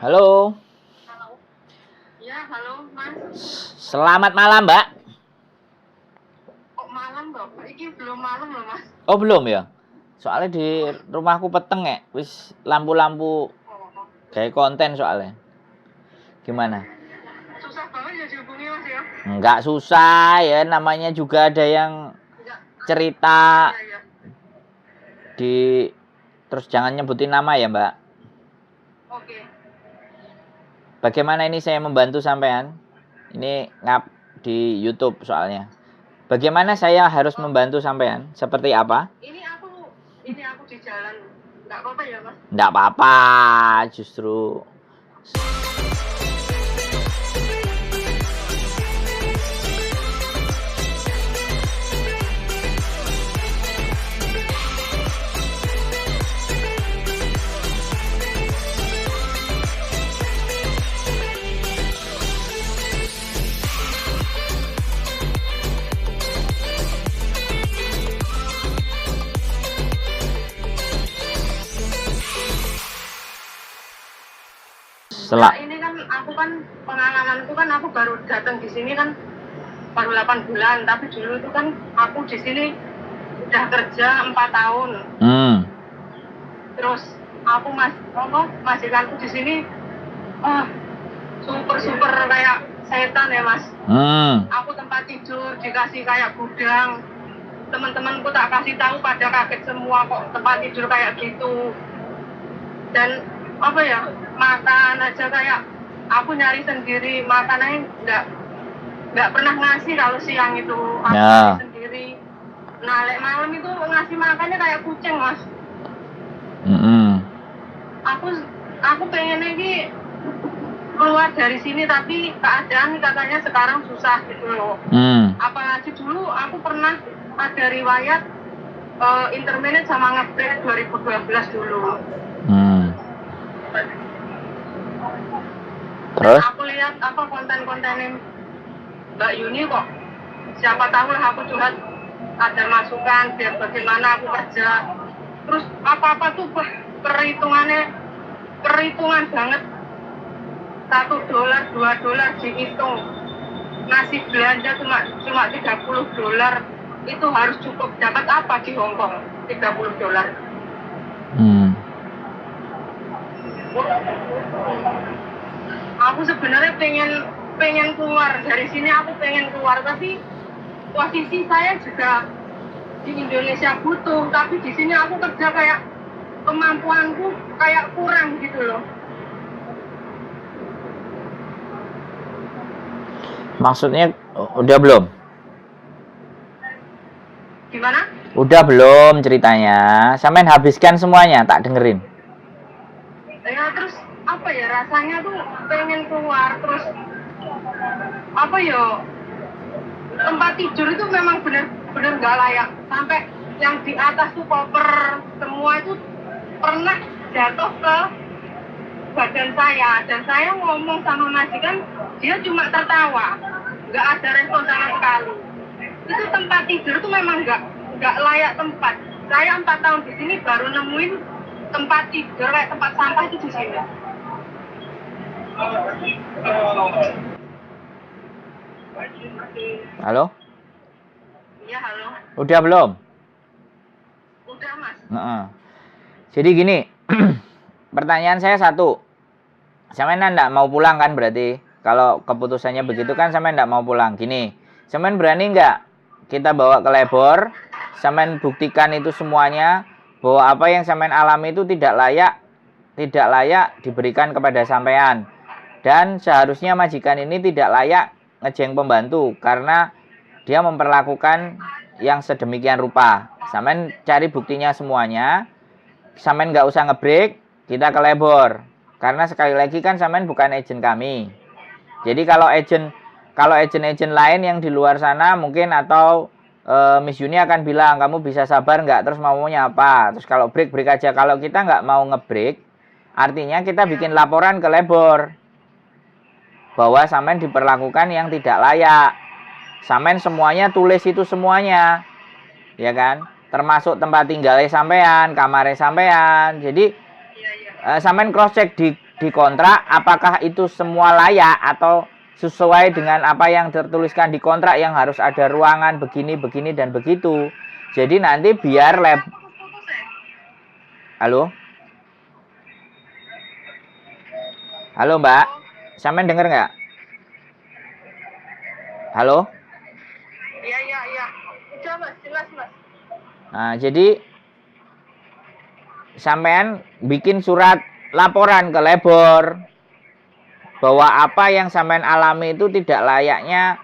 Halo. Halo. Ya, halo, Mas. Selamat malam, Mbak. Kok malam, Bapak? Ini belum malam loh, Mas. Oh, belum ya? Soalnya di rumahku peteng ya. Wis lampu-lampu Oh, kayak konten soalnya. Gimana? susah banget ya dihubungi, Mas ya? Enggak susah ya, namanya juga ada yang Enggak. cerita Ya. di terus jangan nyebutin nama ya, Mbak. Oke. Bagaimana ini saya membantu sampean? Ini ngap di YouTube soalnya. Bagaimana saya harus membantu sampean? Seperti apa? Ini aku di jalan. Enggak apa-apa ya, Mas? Enggak apa-apa, justru Nah, ini kan pengalamanku kan aku baru datang di sini kan baru 8 bulan, tapi dulu itu kan aku di sini udah kerja 4 tahun. Terus aku majikanku di sini super kayak setan ya, Mas. Aku tempat tidur dikasih kayak gudang. Teman-temanku tak kasih tahu pada kaget semua kok tempat tidur kayak gitu. Dan makan aja kayak aku nyari sendiri, makanannya nggak pernah ngasih kalau siang itu aku nyari sendiri. Nah, malam itu ngasih makannya kayak kucing, Mas. Aku pengen lagi keluar dari sini, tapi keadaan katanya sekarang susah gitu loh. Apalagi dulu aku pernah ada riwayat intermittent sama nge-break 2012 dulu. Terus? Aku lihat konten-konten Mbak Yuni kok. Siapa tahu lah aku curhat ada masukan biar bagaimana aku kerja. Terus apa-apa tuh perhitungan banget. $1, $2 dihitung. Ngasih belanja cuma $30. Itu harus cukup dapat apa di Hong Kong? $30. Aku sebenarnya pengen keluar dari sini, aku pengen keluar, tapi posisi saya juga di Indonesia butuh, tapi di sini aku kerja kayak kemampuanku kayak kurang gitu loh. Maksudnya udah belum? Gimana? Udah belum ceritanya? Sampean habiskan semuanya, tak dengerin. Ya terus rasanya tuh pengen keluar, terus tempat tidur itu memang bener gak layak, sampai yang di atas tuh koper semua itu pernah jatuh ke badan saya, dan saya ngomong sama majikan, dia cuma tertawa, nggak ada respon sama sekali. Itu tempat tidur itu memang nggak layak tempat. Saya 4 tahun di sini baru nemuin tempat tidur kayak tempat sampah itu di sini. Halo? Iya, halo. Udah belum? Udah, Mas. Jadi gini, pertanyaan saya satu. Sampean enggak mau pulang kan berarti? Kalau keputusannya begitu kan sampean enggak mau pulang. Gini, sampean berani enggak kita bawa ke labor, sampean buktikan itu semuanya bahwa apa yang sampean alami itu tidak layak diberikan kepada sampean. Dan seharusnya majikan ini tidak layak ngejeng pembantu karena dia memperlakukan yang sedemikian rupa. Sampean cari buktinya semuanya. Sampean nggak usah ngebreak, kita ke labor. Karena sekali lagi kan sampean bukan agent kami. Jadi kalau agent lain yang di luar sana mungkin atau Miss Yuni akan bilang kamu bisa sabar nggak, terus maunya apa, terus kalau break aja. Kalau kita nggak mau ngebreak, artinya kita bikin laporan ke labor bahwa sampean diperlakukan yang tidak layak. Sampean semuanya tulis itu semuanya, ya kan, termasuk tempat tinggalnya sampean, kamarnya sampean. Jadi sampean cross check di dikontrak, apakah itu semua layak atau sesuai dengan apa yang tertuliskan di kontrak yang harus ada ruangan begini, begini, dan begitu. Jadi nanti biar Putus-putus ya. Halo? Halo Mbak, sampean denger nggak? Halo? Iya. Udah Mas, jelas Mas. Nah, jadi sampean bikin surat laporan ke labor bahwa apa yang sampean alami itu tidak layaknya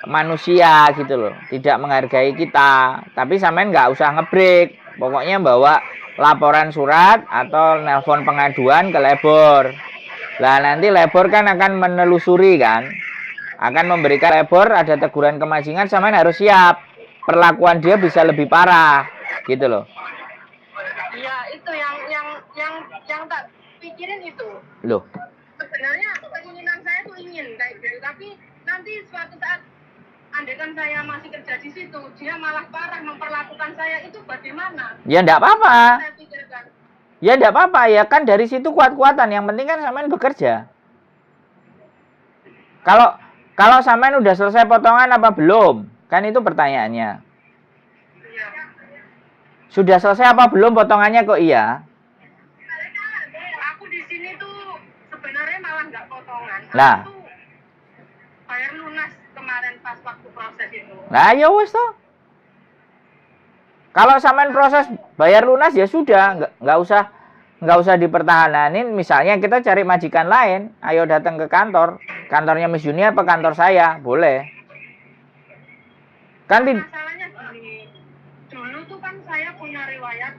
manusia gitu loh, tidak menghargai kita. Tapi sampean nggak usah ngebreak, pokoknya bawa laporan surat atau nelpon pengaduan ke labor. Lah nanti labor kan akan menelusuri kan, akan memberikan labor ada teguran kemajikan, sampean harus siap. Perlakuan dia bisa lebih parah gitu loh. Iya, itu yang tak pikirin itu. Loh, Sebenarnya keinginan saya tuh ingin kayak gitu, tapi nanti suatu saat andaikan saya masih kerja di situ, dia malah parah memperlakukan saya, itu bagaimana? ya enggak apa-apa. Saya pikirkan. Ya enggak apa-apa, ya kan dari situ kuat-kuatan. Yang penting kan sampean bekerja. Kalau sampean udah selesai potongan apa belum? Kan itu pertanyaannya. Iya. Sudah selesai apa belum potongannya kok iya? Aku di sini tuh sebenarnya malah nggak potongan. Nah. Aku tuh bayar lunas kemarin pas waktu proses itu. Nah, ya wes toh. Kalau sampean proses bayar lunas ya sudah, nggak usah dipertahanin. Misalnya kita cari majikan lain, ayo datang ke kantornya Miss Yuni apa kantor saya, boleh. Kan Masalahnya gini, dulu tuh kan saya punya riwayat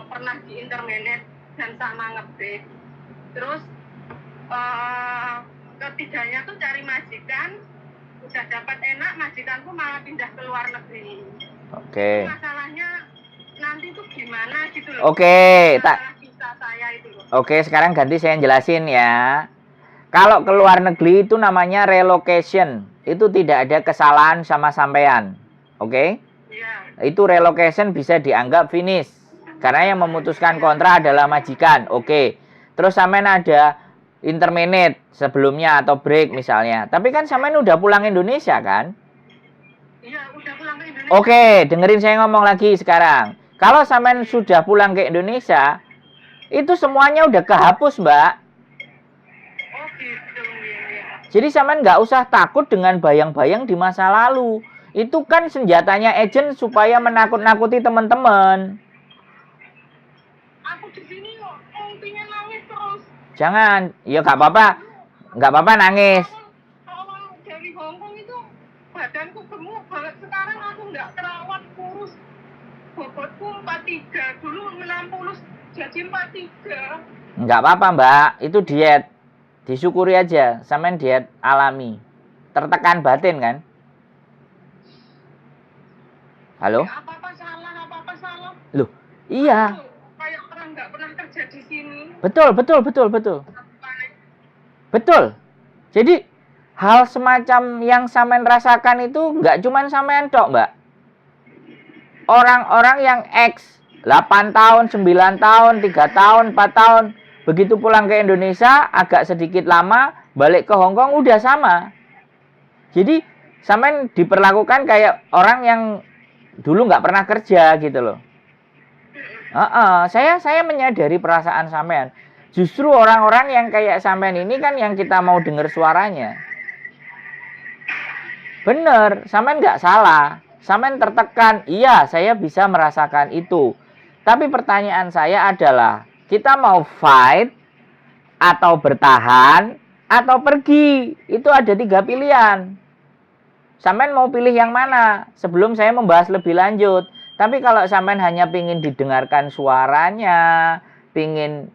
pernah di intermenet dan sama ngebreak. Terus ketiganya tuh cari majikan, udah dapat enak, majikanku malah pindah ke luar negeri. Oke. Masalahnya nanti tuh gimana gitu loh. Oke, Masalah visa saya itu loh. Oke, sekarang ganti saya jelasin ya. Kalau ke luar negeri itu namanya relocation. Itu tidak ada kesalahan sama sampean. Oke? Iya. Itu relocation bisa dianggap finish. Karena yang memutuskan kontrak adalah majikan. Oke. Terus sampean ada interminate sebelumnya atau break misalnya. Tapi kan sampean udah pulang Indonesia kan? Iya, udah pulang ke Indonesia. Oke, dengerin saya ngomong lagi sekarang. Kalau sampean sudah pulang ke Indonesia, itu semuanya udah kehapus, Mbak. Oh gitu, iya. Jadi sampean nggak usah takut dengan bayang-bayang di masa lalu. Itu kan senjatanya agent supaya menakut-nakuti teman-teman. Aku di sini kok pengen nangis terus. Jangan, ya nggak apa-apa nangis. Awal dari Hongkong itu badanku gemuk banget. Sekarang aku nggak terawat, kurus. Bobotku 43, dulu 60 jadi 43. Nggak apa-apa Mbak, itu diet. Disyukuri aja, sampean diet alami. Tertekan batin kan? Halo? Apa-apa salah. Loh, iya. Aku kayak orang nggak pernah kerja di sini. Betul. Betul. Jadi hal semacam yang sampean rasakan itu nggak cuma sampean tok, Mbak. Orang-orang yang X 8 tahun, 9 tahun, 3 tahun, 4 tahun begitu pulang ke Indonesia agak sedikit lama balik ke Hongkong udah sama. Jadi sampean diperlakukan kayak orang yang dulu nggak pernah kerja gitu loh. Saya menyadari perasaan sampean. Justru orang-orang yang kayak sampean ini kan yang kita mau dengar suaranya. Bener, sampean nggak salah. Sampean tertekan, iya saya bisa merasakan itu. Tapi pertanyaan saya adalah, kita mau fight, atau bertahan, atau pergi. Itu ada 3 pilihan. Sampean mau pilih yang mana? Sebelum saya membahas lebih lanjut. Tapi kalau sampean hanya pingin didengarkan suaranya, pingin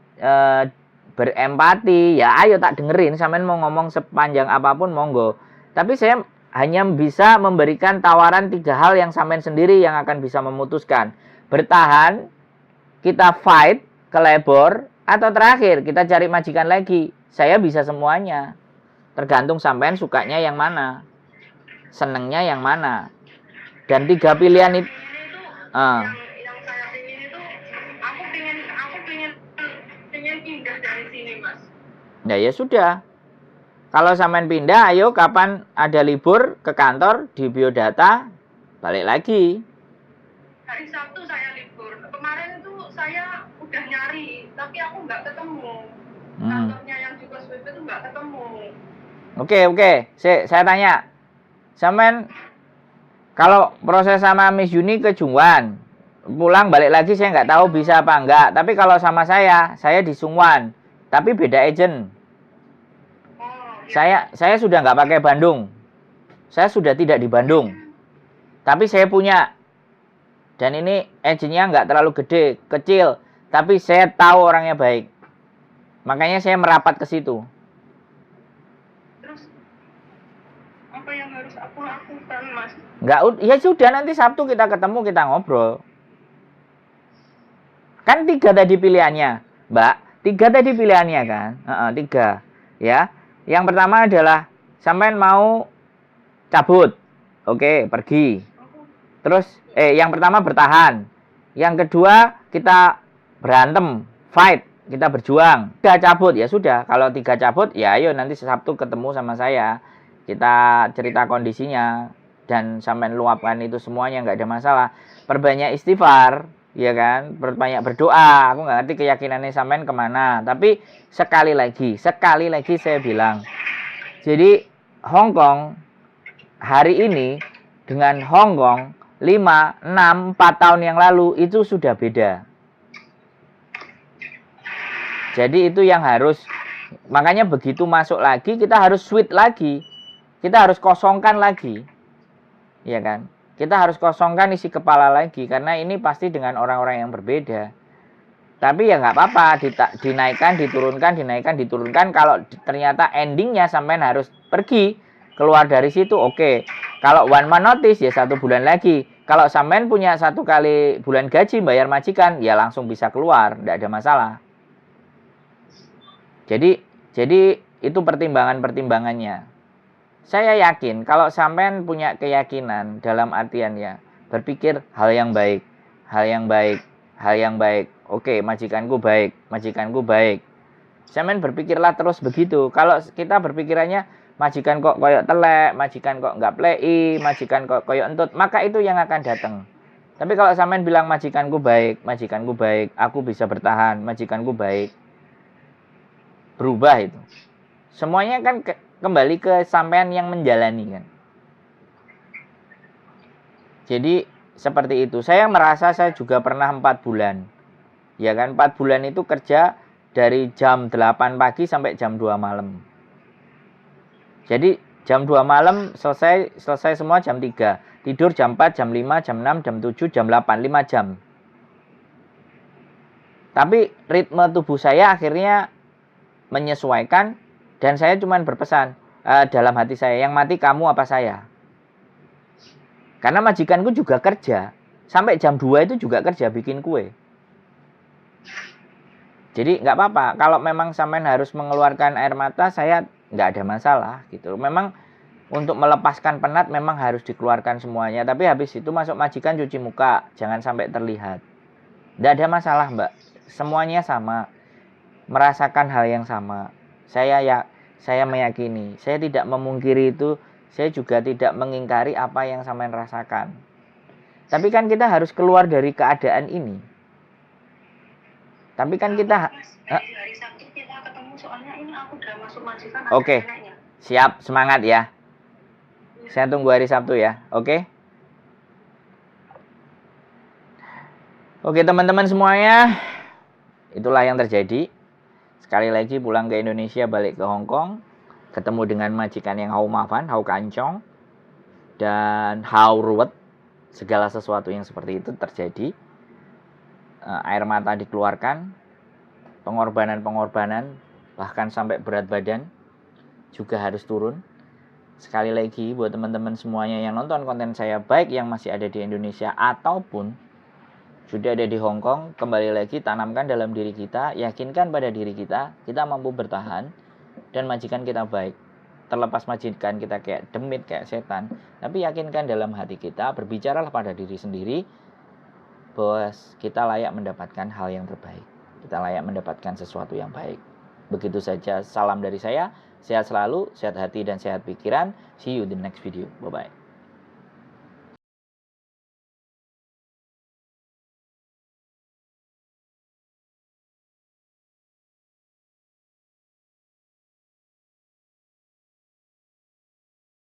berempati, ya ayo tak dengerin. Sampean mau ngomong sepanjang apapun, monggo. Tapi saya hanya bisa memberikan tawaran 3 hal yang sampean sendiri yang akan bisa memutuskan. Bertahan, kita fight ke labor, atau terakhir kita cari majikan lagi. Saya bisa semuanya. Tergantung sampean sukanya yang mana. Senengnya yang mana. Dan 3 pilihan itu yang saya pingin itu aku pingin pengen pindah dari sini, Mas. Nah, ya sudah. Kalau sampean pindah, ayo kapan ada libur ke kantor di biodata, balik lagi. Hari Sabtu saya libur. Kemarin itu saya udah nyari, tapi aku nggak ketemu. Kantornya yang di Koswip itu nggak ketemu. Oke. Saya tanya. Sampean kalau proses sama Miss Yuni ke Jungwan, pulang balik lagi saya nggak tahu bisa apa enggak. Tapi kalau sama saya di Sungwan, tapi beda agent. Saya sudah nggak pakai Bandung. Saya sudah tidak di Bandung. Tapi saya punya. Dan ini agentnya nggak terlalu gede, kecil. Tapi saya tahu orangnya baik. Makanya saya merapat ke situ. Terus apa yang harus aku lakukan, Mas? Nggak, ya sudah, nanti Sabtu kita ketemu, kita ngobrol. Kan 3 tadi pilihannya, Mbak. 3 tadi pilihannya kan? 3. Ya. Yang pertama adalah sampean mau cabut. Oke, pergi. Terus yang pertama bertahan. Yang kedua kita berantem, fight, kita berjuang. 3 cabut, ya sudah. Kalau 3 cabut, ya ayo nanti Sabtu ketemu sama saya. Kita cerita kondisinya dan sampean luapkan itu semuanya, nggak ada masalah. Perbanyak istighfar, ya kan? Perbanyak berdoa. Aku nggak ngerti keyakinannya sampean kemana. Tapi sekali lagi saya bilang. Jadi Hong Kong hari ini dengan Hong Kong 5, 6, 4 tahun yang lalu itu sudah beda. Jadi itu yang harus, makanya begitu masuk lagi kita harus switch lagi. Kita harus kosongkan lagi. Ya kan? Kita harus kosongkan isi kepala lagi karena ini pasti dengan orang-orang yang berbeda. Tapi ya nggak apa-apa, dinaikkan, diturunkan, dinaikkan, diturunkan. Kalau ternyata endingnya sampean harus pergi keluar dari situ, oke. Kalau 1 month notice ya 1 bulan lagi. Kalau sampean punya 1 kali bulan gaji bayar majikan, ya langsung bisa keluar, nggak ada masalah. Jadi itu pertimbangannya. Saya yakin kalau sampean punya keyakinan dalam artian ya berpikir hal yang baik. Oke, majikanku baik. Sampean berpikirlah terus begitu. Kalau kita berpikirannya majikan kok koyok telek, majikan kok nggak plei, majikan kok koyok entut, maka itu yang akan datang. Tapi kalau sampean bilang majikanku baik, aku bisa bertahan, majikanku baik, berubah itu. Semuanya kan kembali ke sampean yang menjalani kan. Jadi seperti itu. Saya merasa saya juga pernah 4 bulan. Ya kan, 4 bulan itu kerja dari jam 8 pagi sampai jam 2 malam. Jadi jam 2 malam selesai semua jam 3. Tidur jam 4, jam 5, jam 6, jam 7, jam 8, 5 jam. Tapi ritme tubuh saya akhirnya menyesuaikan dan saya cuma berpesan dalam hati saya, yang mati kamu apa saya? Karena majikanku juga kerja. Sampai jam 2 itu juga kerja bikin kue. Jadi nggak apa-apa. Kalau memang sampean harus mengeluarkan air mata, saya nggak ada masalah gitu. Memang untuk melepaskan penat memang harus dikeluarkan semuanya. Tapi habis itu masuk majikan cuci muka. Jangan sampai terlihat. Nggak ada masalah, Mbak. Semuanya sama. Merasakan hal yang sama. Saya meyakini. Saya tidak memungkiri itu. Saya juga tidak mengingkari apa yang sampean rasakan. Tapi kan kita harus keluar dari keadaan ini. Tapi kan kita hari Sabtu kita ketemu, soalnya ini aku udah masuk majikan. Oke. Siap, semangat ya. Saya tunggu hari Sabtu ya. Oke. Oke, teman-teman semuanya. Itulah yang terjadi. Sekali lagi pulang ke Indonesia, balik ke Hong Kong, ketemu dengan majikan yang hau mafan, hau kancong, dan hau ruwet. Segala sesuatu yang seperti itu terjadi. Air mata dikeluarkan, pengorbanan, bahkan sampai berat badan juga harus turun. Sekali lagi buat teman-teman semuanya yang nonton konten saya, baik yang masih ada di Indonesia ataupun sudah ada di Hong Kong, kembali lagi tanamkan dalam diri kita, yakinkan pada diri kita mampu bertahan dan majikan kita baik. Terlepas majikan kita kayak demit, kayak setan, tapi yakinkan dalam hati kita, berbicaralah pada diri sendiri bahwa kita layak mendapatkan hal yang terbaik. kita layak mendapatkan sesuatu yang baik. Begitu saja salam dari saya, sehat selalu, sehat hati dan sehat pikiran. See you in the next video. Bye-bye.